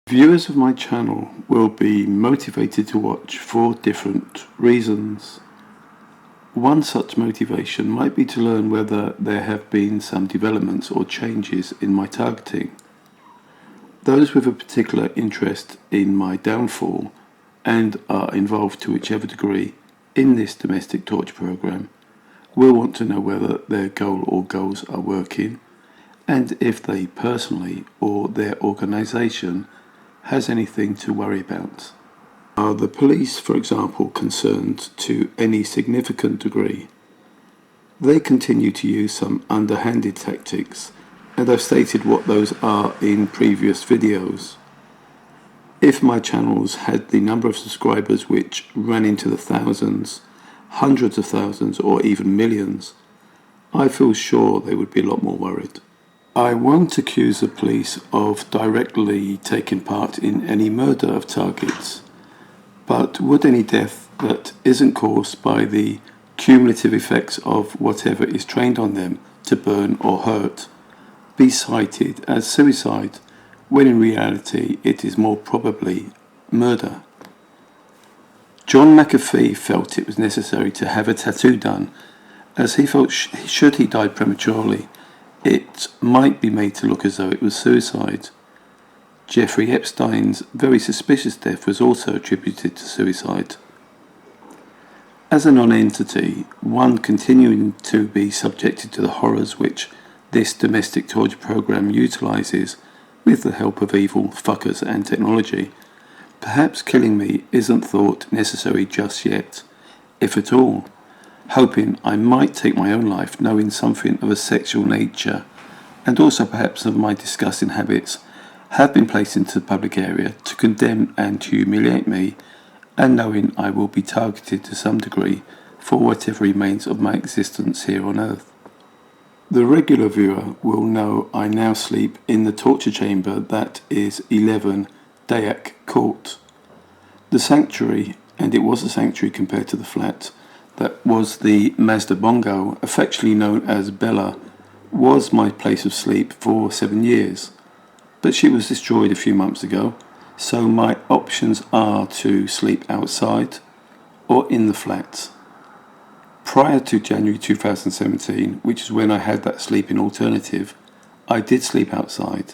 Viewers of my channel will be motivated to watch for different reasons. One such motivation might be to learn whether there have been some developments or changes in my targeting. Those with a particular interest in my downfall and are involved to whichever degree in this domestic torture program will want to know whether their goal or goals are working and if they personally or their organisation has anything to worry about. Are the police, for example, concerned to any significant degree? They continue to use some underhanded tactics, and I've stated what those are in previous videos. If my channels had the number of subscribers which ran into the thousands, hundreds of thousands, or even millions, I feel sure they would be a lot more worried. I won't accuse the police of directly taking part in any murder of targets, but would any death that isn't caused by the cumulative effects of whatever is trained on them to burn or hurt be cited as suicide, when in reality it is more probably murder? John McAfee felt it was necessary to have a tattoo done, as he felt should he die prematurely, it might be made to look as though it was suicide. Jeffrey Epstein's very suspicious death was also attributed to suicide. As a non-entity, one continuing to be subjected to the horrors which this domestic torture program utilises with the help of evil fuckers and technology, perhaps killing me isn't thought necessary just yet, if at all, hoping I might take my own life knowing something of a sexual nature and also perhaps of my disgusting habits have been placed into the public area to condemn and humiliate me, and knowing I will be targeted to some degree for whatever remains of my existence here on earth. The regular viewer will know I now sleep in the torture chamber that is 11 Dayak Court. The sanctuary, and it was a sanctuary compared to the flat, that was the Mazda Bongo, affectionately known as Bella, was my place of sleep for 7 years, but she was destroyed a few months ago, so my options are to sleep outside or in the flat. Prior to January 2017, which is when I had that sleeping alternative, I did sleep outside,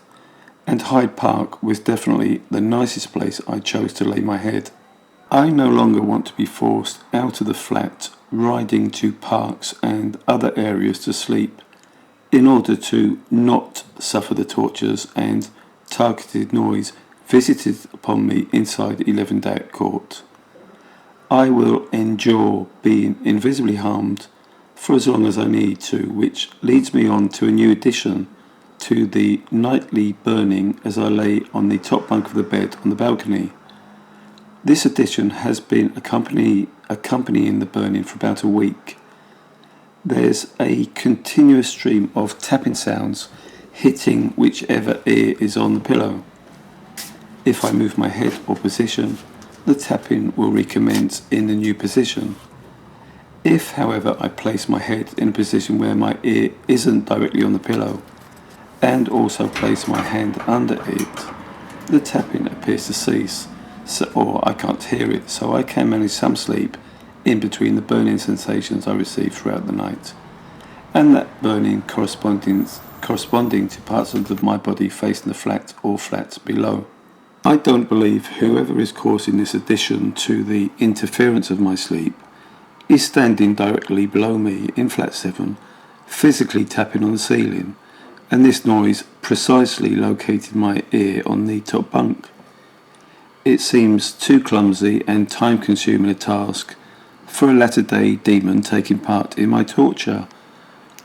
and Hyde Park was definitely the nicest place I chose to lay my head. I no longer want to be forced out of the flat, riding to parks and other areas to sleep, in order to not suffer the tortures and targeted noise visited upon me inside 11 Dayak Court. I will endure being invisibly harmed for as long as I need to, which leads me on to a new addition to the nightly burning as I lay on the top bunk of the bed on the balcony. This addition has been accompanying the burning for about a week. There's a continuous stream of tapping sounds hitting whichever ear is on the pillow. If I move my head or position, the tapping will recommence in the new position. If, however, I place my head in a position where my ear isn't directly on the pillow, and also place my hand under it, the tapping appears to cease, or I can't hear it, so I can manage some sleep in between the burning sensations I receive throughout the night, and that burning corresponding to parts of my body facing the flat or flats below. I don't believe whoever is causing this addition to the interference of my sleep is standing directly below me in flat 7, physically tapping on the ceiling, and this noise precisely located my ear on the top bunk. It seems too clumsy and time-consuming a task for a latter-day demon taking part in my torture,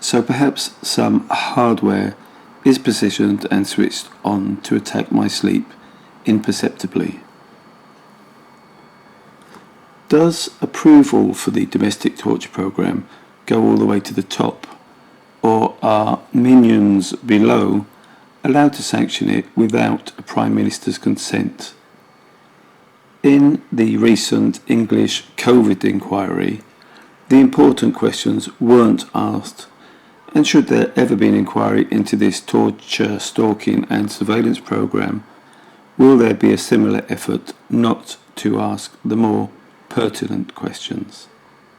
so perhaps some hardware is positioned and switched on to attack my sleep imperceptibly. Does approval for the domestic torture program go all the way to the top, or are minions below allowed to sanction it without a Prime Minister's consent? In the recent English COVID inquiry, the important questions weren't asked, and should there ever be an inquiry into this torture, stalking and surveillance program, will there be a similar effort not to ask the more pertinent questions?